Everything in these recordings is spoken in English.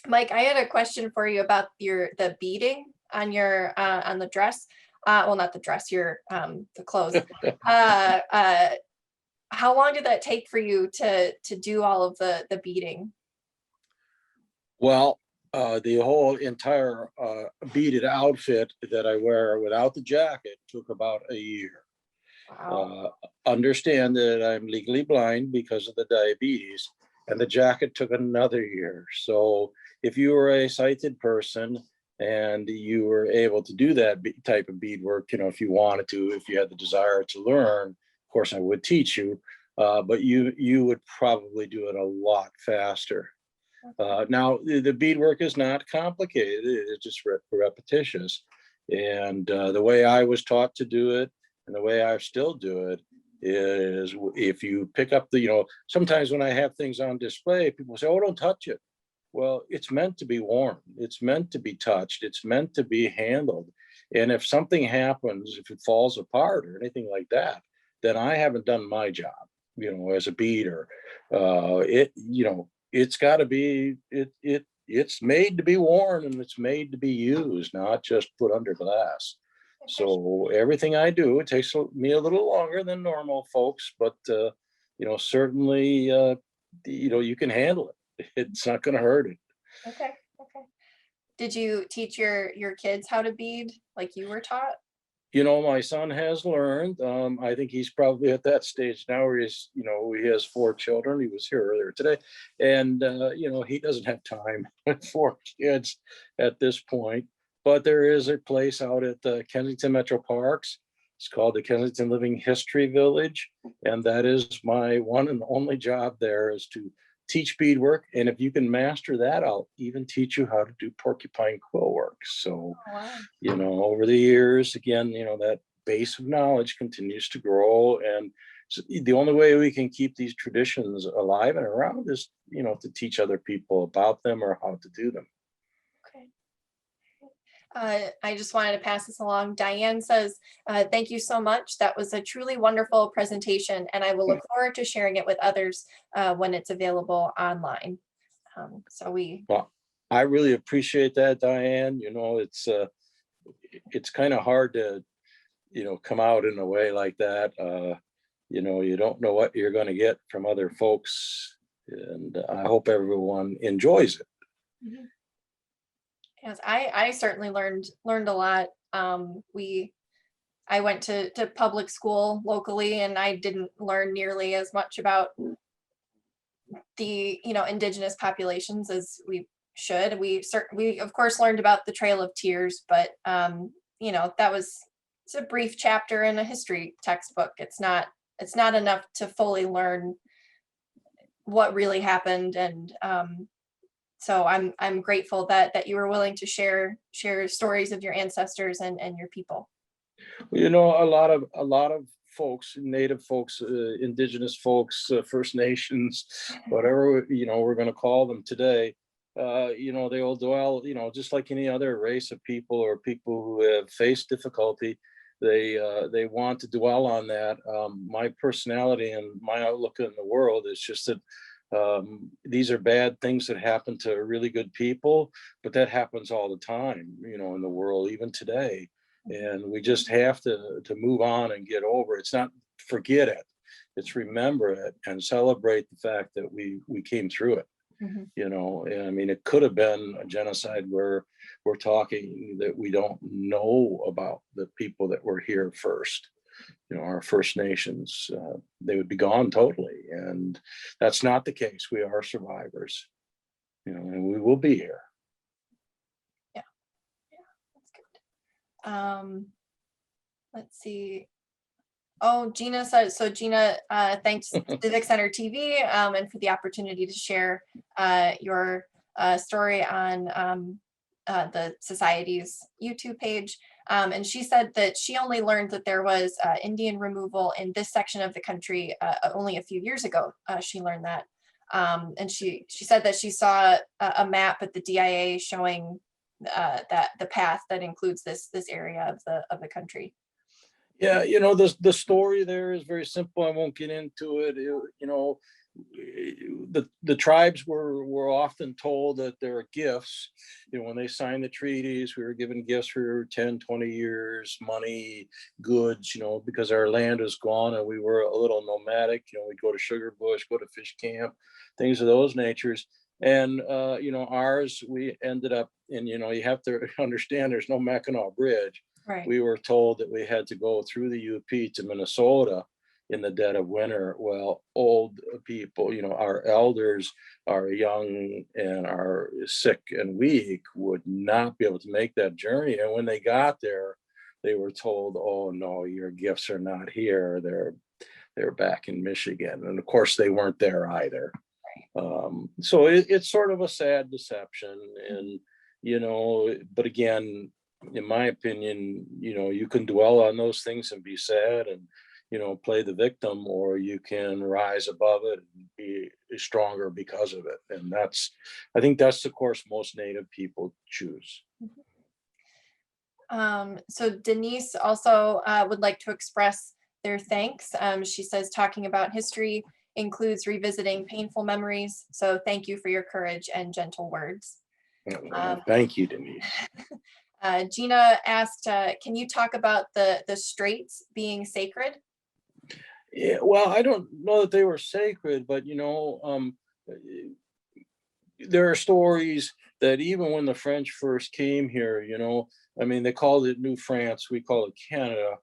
Mike, I had a question for you about the beading on the dress. Well, not the dress, the clothes. Uh, uh, how long did that take for you to do all of the beading? Well, the whole entire beaded outfit that I wear without the jacket took about a year. Wow. Uh, Understand that I'm legally blind because of the diabetes, and the jacket took another year. So if you were a sighted person and you were able to do that type of beadwork, if you wanted to, if you had the desire to learn, of course I would teach you, but you would probably do it a lot faster. Okay. Now, the beadwork is not complicated, it's just repetitious. And the way I was taught to do it and the way I still do it is if you pick up sometimes when I have things on display, people say, oh, don't touch it. Well, it's meant to be worn, it's meant to be touched, it's meant to be handled. And if something happens, if it falls apart or anything like that, then I haven't done my job, as a beader. It's got to be it's made to be worn and it's made to be used, not just put under glass. So everything I do, it takes me a little longer than normal folks, but certainly you can handle it. It's not going to hurt it. Okay. Okay. Did you teach your kids how to bead like you were taught? My son has learned. I think he's probably at that stage now where he has 4 children. He was here earlier today. And, he doesn't have time with 4 kids at this point. But there is a place out at the Kensington Metro Parks. It's called the Kensington Living History Village. And that is my one and only job there, is to teach beadwork. And if you can master that, I'll even teach you how to do porcupine quill work. So, Oh, wow. over the years, again, that base of knowledge continues to grow. And so the only way we can keep these traditions alive and around is, to teach other people about them or how to do them. Okay. I just wanted to pass this along. Diane says, thank you so much. That was a truly wonderful presentation, and I will look forward to sharing it with others when it's available online. So we, Well, I really appreciate that, Diane. It's kind of hard to, come out in a way like that. You don't know what you're going to get from other folks. And I hope everyone enjoys it. Mhm. Yes, I certainly learned a lot. I went to public school locally, and I didn't learn nearly as much about the indigenous populations as we should. We of course learned about the Trail of Tears, but that was, it's a brief chapter in a history textbook. It's not enough to fully learn what really happened. And so I'm grateful that you were willing to share stories of your ancestors and your people. A lot of folks, native folks, indigenous folks, First Nations, whatever we're going to call them today, they will dwell, just like any other race of people or people who have faced difficulty. They want to dwell on that. My personality and my outlook in the world is just that these are bad things that happen to really good people, but that happens all the time, in the world, even today. And we just have to move on and get over it. It's not forget it, it's remember it and celebrate the fact that we came through it. Mhm. And I mean, it could have been a genocide where we're talking that we don't know about the people that were here first. Our First Nations, they would be gone totally. And that's not the case. We are survivors, and we will be here. Yeah, yeah, that's good. Let's see. Oh, Gina says, so Gina, thanks Civic Center TV and for the opportunity to share your story on the Society's YouTube page. And she said that she only learned that there was Indian removal in this section of the country only a few years ago. She learned that. And she said that she saw a map at the DIA showing that the path that includes this area of the country. Yeah, the story there is very simple. I won't get into it. The tribes were we're often told that there are gifts. When they signed the treaties, we were given gifts for 10, 20 years, money, goods, because our land is gone and we were a little nomadic. We'd go to Sugar Bush, go to fish camp, things of those natures. And, ours, we ended up in, you have to understand there's no Mackinac Bridge. Right. We were told that we had to go through the UP to Minnesota in the dead of winter. Well, old people, our elders, our young and our sick and weak would not be able to make that journey. And when they got there, they were told, oh no, your gifts are not here. They're back in Michigan. And of course they weren't there either. So it's sort of a sad deception. And, but again, in my opinion, you can dwell on those things and be sad and, play the victim, or you can rise above it and be stronger because of it. And I think that's the course most Native people choose. So Denise also would like to express their thanks. She says talking about history includes revisiting painful memories. So thank you for your courage and gentle words. Thank you, Denise. Gina asked, can you talk about the Straits being sacred? Yeah, well, I don't know that they were sacred, but there are stories that even when the French first came here, they called it New France, we call it Canada,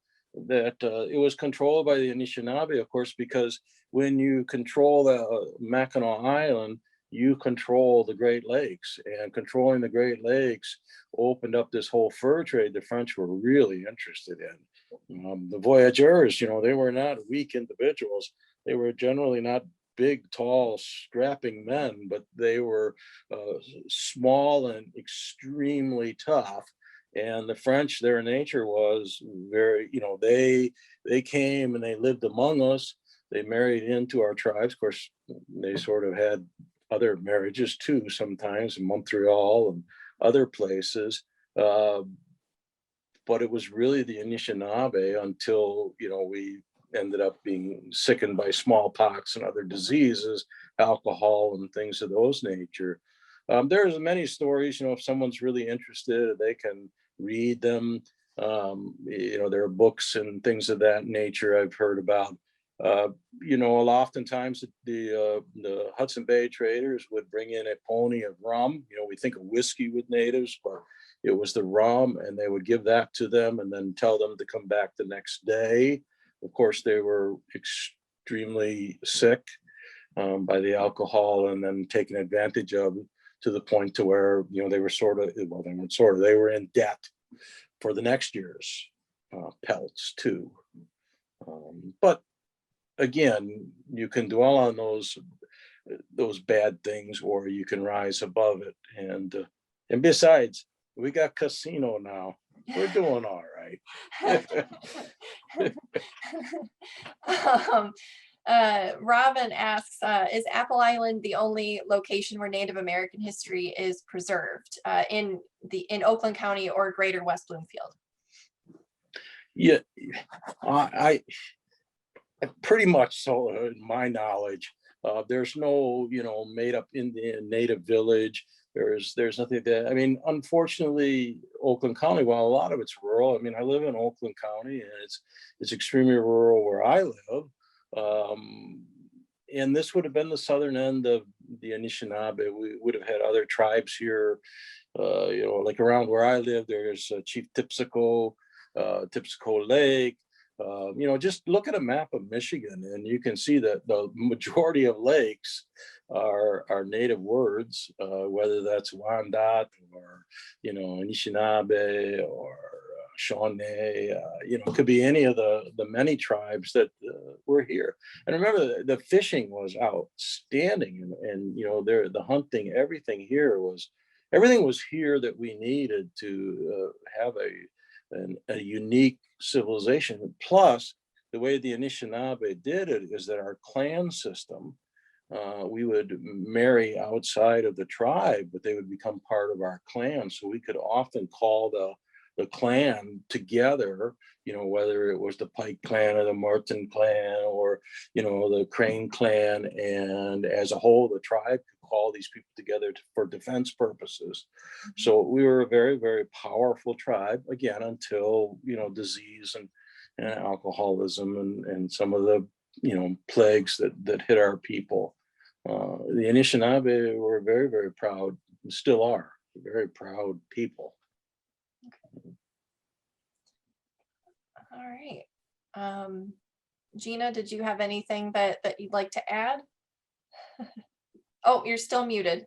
that it was controlled by the Anishinaabe, of course, because when you control the Mackinac Island, you control the Great Lakes, and controlling the Great Lakes opened up this whole fur trade the French were really interested in. The voyageurs, they were not weak individuals. They were generally not big, tall, strapping men, but they were small and extremely tough. And the French, their nature was very, they came and they lived among us. They married into our tribes. Of course, they sort of had other marriages too, sometimes in Montreal and other places. But it was really the Anishinaabe until, we ended up being sickened by smallpox and other diseases, alcohol and things of those nature. There's many stories, if someone's really interested, they can read them. There are books and things of that nature I've heard about. Oftentimes the Hudson Bay traders would bring in a pony of rum. We think of whiskey with natives, but it was the rum, and they would give that to them and then tell them to come back the next day. Of course, they were extremely sick by the alcohol and then taken advantage of to the point to where, they were they were in debt for the next year's pelts too. But again, you can dwell on those bad things, or you can rise above it. And besides, we got casino now. We're doing all right. Robin asks, is Apple Island the only location where Native American history is preserved in Oakland County or Greater West Bloomfield? Yeah, I pretty much so, in my knowledge. There's no, made up Indian native village. There's nothing that, unfortunately, Oakland County, while a lot of it's rural, I live in Oakland County and it's extremely rural where I live. And this would have been the southern end of the Anishinaabe. We would have had other tribes here, like around where I live, there's Chief Tipsico, Tipsico Lake. Just look at a map of Michigan and you can see that the majority of lakes are native words, whether that's Wendat or, Anishinaabe or Shawnee, it could be any of the many tribes that were here. And remember, the fishing was outstanding and the hunting, everything was here that we needed to have a unique civilization. Plus, the way the Anishinaabe did it is that our clan system, we would marry outside of the tribe, but they would become part of our clan. So we could often call the clan together, whether it was the Pike clan or the Martin clan or, the Crane clan. And as a whole, the tribe could call these people together for defense purposes. So we were a very, very powerful tribe, again, until, disease and alcoholism and some of the, plagues that hit our people. The Anishinaabe were very, very proud, and still are, very proud people. All right. Gina, did you have anything that you'd like to add? Oh, you're still muted.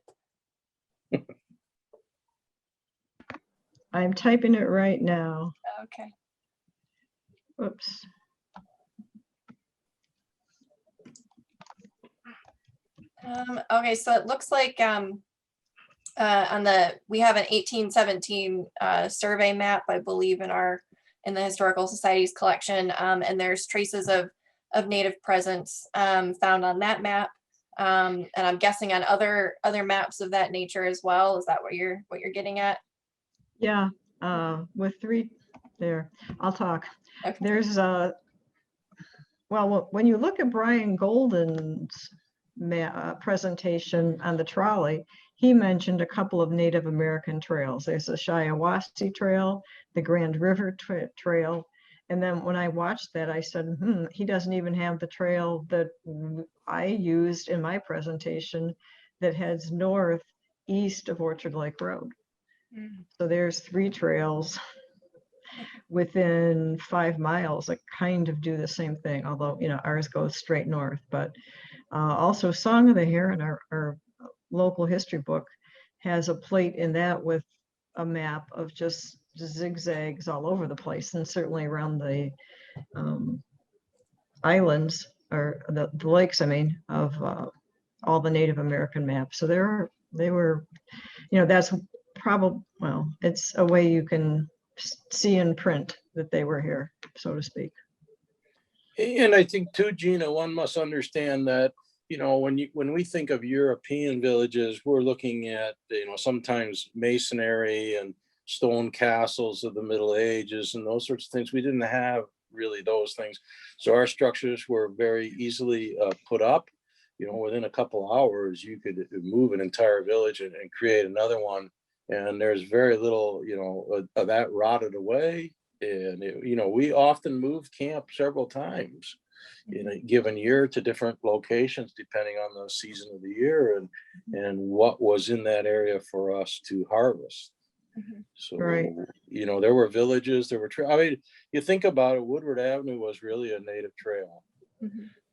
I'm typing it right now. Okay. Whoops. Okay, so it looks like we have an 1817 survey map, I believe, in the Historical Society's collection, and there's traces of Native presence found on that map, and I'm guessing on other maps of that nature as well. Is that what you're getting at? Yeah, with three there, I'll talk. Okay. There's well, when you look at Brian Golden's presentation on the trolley, he mentioned a couple of Native American trails. There's the Shiawassee Trail, the Grand River Trail. And then when I watched that, I said, he doesn't even have the trail that I used in my presentation that heads northeast of Orchard Lake Road. So there's 3 trails within 5 miles that kind of do the same thing, although, ours goes straight north. But also Song of the Heron, our local history book, has a plate in that with a map of just zigzags all over the place, and certainly around the islands, or the lakes, I mean, of all the Native American maps. So they were, that's probably, well, it's a way you can see in print that they were here, so to speak. And I think too, Gina, one must understand that, when we think of European villages, we're looking at, sometimes masonry and stone castles of the Middle Ages and those sorts of things. We didn't have really those things. So our structures were very easily put up. Within a couple hours, you could move an entire village and create another one. And there's very little, of that rotted away. And, we often moved camp several times in a given year to different locations, depending on the season of the year and what was in that area for us to harvest. So, Right. There were villages, there were, I mean, you think about it, Woodward Avenue was really a native trail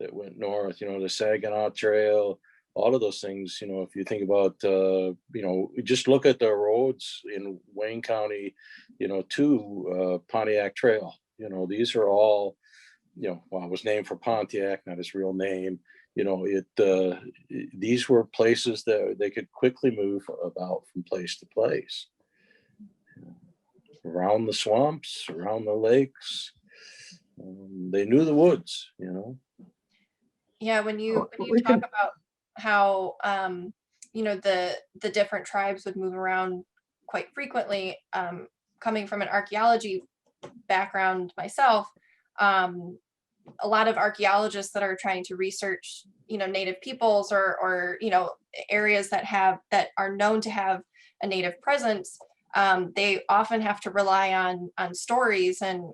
that went north, the Saginaw Trail, all of those things, if you think about, just look at the roads in Wayne County, to Pontiac Trail, these are all, well, it was named for Pontiac, not his real name. These were places that they could quickly move about from place to place. Around the swamps, around the lakes. They knew the woods, Yeah, when you we talk can- about how the different tribes would move around quite frequently, coming from an archaeology background myself, a lot of archaeologists that are trying to research native peoples or areas that are known to have a native presence, they often have to rely on stories and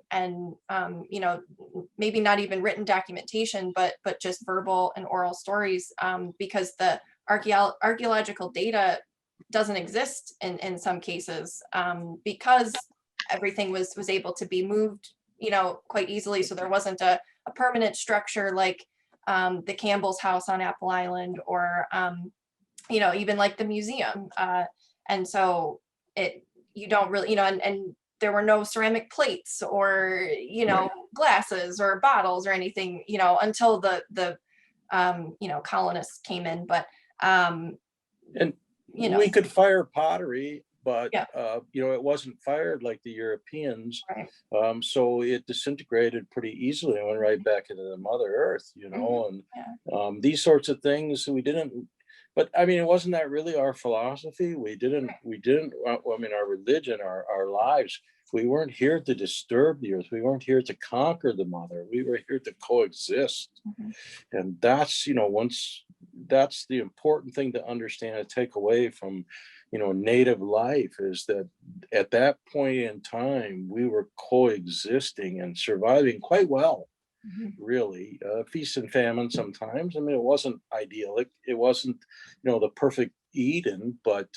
maybe not even written documentation, but just verbal and oral stories, because the archaeological data doesn't exist in some cases, because everything was able to be moved quite easily. So there wasn't a permanent structure like the Campbell's house on Apple Island, or even like the museum, and so you don't really, and there were no ceramic plates or Right. glasses or bottles or anything until the colonists came in. But and we could fire pottery, but it wasn't fired like the Europeans. Right. So it disintegrated pretty easily and went right back into the Mother Earth, and these sorts of things we didn't. But I mean, it wasn't that really our philosophy. We didn't. I mean, our religion, our lives we weren't here to disturb the earth. We weren't here to conquer the mother. We were here to coexist. Mhm. And that's, that's the important thing to understand and take away from, native life, is that at that point in time, we were coexisting and surviving quite well, Mhm. really. Feast and famine sometimes. I mean, it wasn't idyllic. It wasn't, the perfect Eden, but,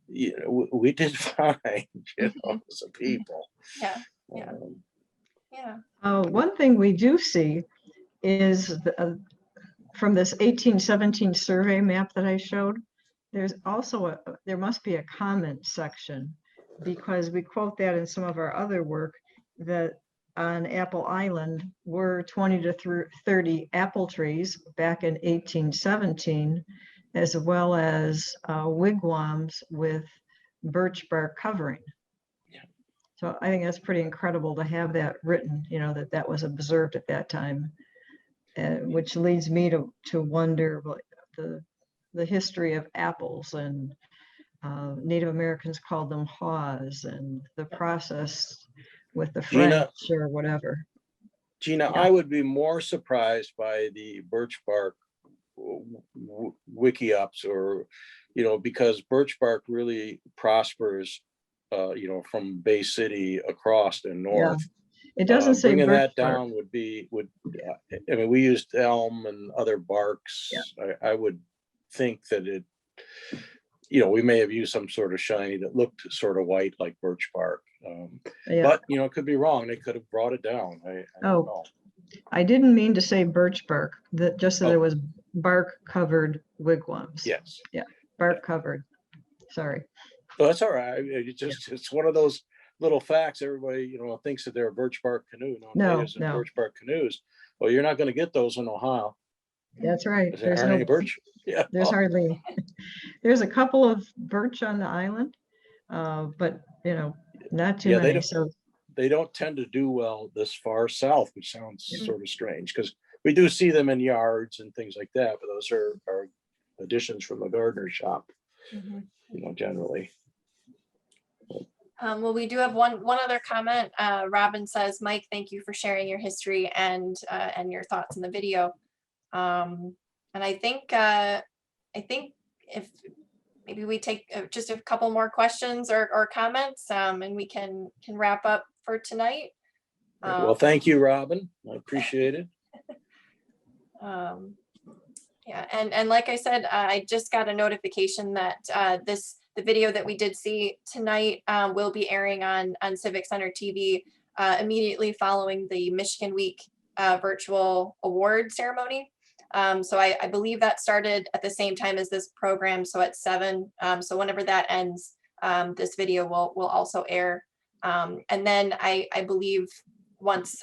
we did fine, Mhm. as a people. Yeah, yeah, Um, yeah. One thing we do see is from this 1817 survey map that I showed, there's also there must be a comment section, because we quote that in some of our other work, that on Apple Island were 20 to 30 apple trees back in 1817, as well as wigwams with birch bark covering. Yeah. So I think that's pretty incredible to have that written, that was observed at that time. Which leads me to wonder what the history of apples, and Native Americans called them haws, and the process with the Gina, French or whatever. Gina, Yeah. I would be more surprised by the birch bark wiki ups, or, because birch bark really prospers, from Bay City across and north. It doesn't say Bringing birch that bark. down I mean, we used elm and other barks. Yeah. I would think that we may have used some sort of shiny that looked sort of white like birch bark. Yeah. But, it could be wrong. They could have brought it down. I don't know. I didn't mean to say birch bark, just that Oh. it was bark covered wigwams. Yes. Yeah, bark covered. Sorry. Well, that's all right. It's one of those little facts. Everybody, thinks that they're a birch bark canoe. Nowadays, No. birch bark canoes. Well, you're not going to get those in Ohio. That's right. There aren't any birch. Yeah. There's hardly, there's a couple of birch on the island, but not too Yeah, many. So they don't tend to do well this far south, which sounds Mhm. sort of strange, because we do see them in yards and things like that, but those are additions from the gardener shop, Mhm. generally. Well, we do have one other comment. Robin says, Mike, thank you for sharing your history and your thoughts in the video. And I think if maybe we take just a couple more questions or comments, and we can wrap up for tonight. Well, thank you, Robin. I appreciate it. Yeah, and like I said, I just got a notification that the video that we did see tonight will be airing on Civic Center TV immediately following the Michigan Week virtual award ceremony. So I believe that started at the same time as this program, so at 7. So whenever that ends, this video will also air. And then I believe once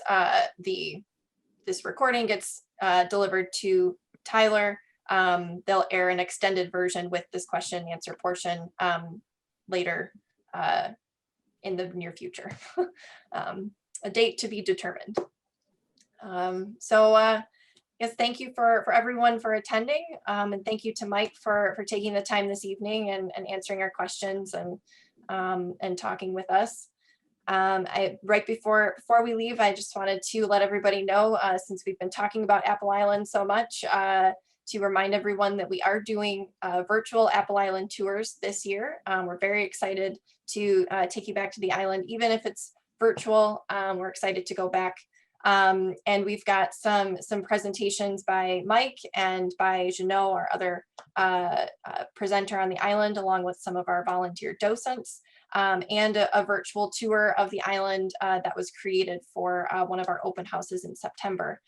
this recording gets delivered to Tyler, they'll air an extended version with this question and answer portion later in the near future. A date to be determined. Yes, thank you for everyone for attending, and thank you to Mike for taking the time this evening and answering our questions and talking with us. Right before we leave, I just wanted to let everybody know, since we've been talking about Apple Island so much, to remind everyone that we are doing virtual Apple Island tours this year. We're very excited to take you back to the island, even if it's virtual. We're excited to go back. And we've got some presentations by Mike and by Jeannot, our other presenter on the island, along with some of our volunteer docents. And a virtual tour of the island that was created for one of our open houses in September.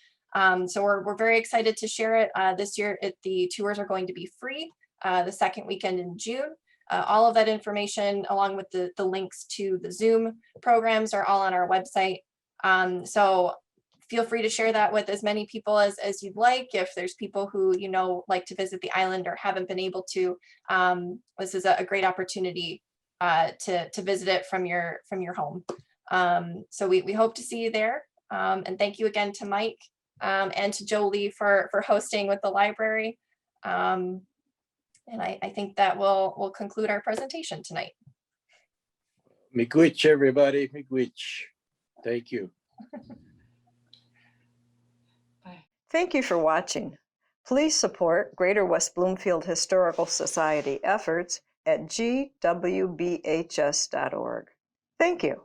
So we're very excited to share it. This year, the tours are going to be free the second weekend in June. All of that information, along with the links to the Zoom programs, are all on our website. So feel free to share that with as many people as you'd like. If there's people who like to visit the island or haven't been able to, this is a great opportunity to visit it from your home. So we hope to see you there. And thank you again to Mike and to Jolie for hosting with the library. And I think that will conclude our presentation tonight. Miigwech, everybody, miigwech. Thank you. Thank you for watching. Please support Greater West Bloomfield Historical Society efforts at gwbhs.org. Thank you.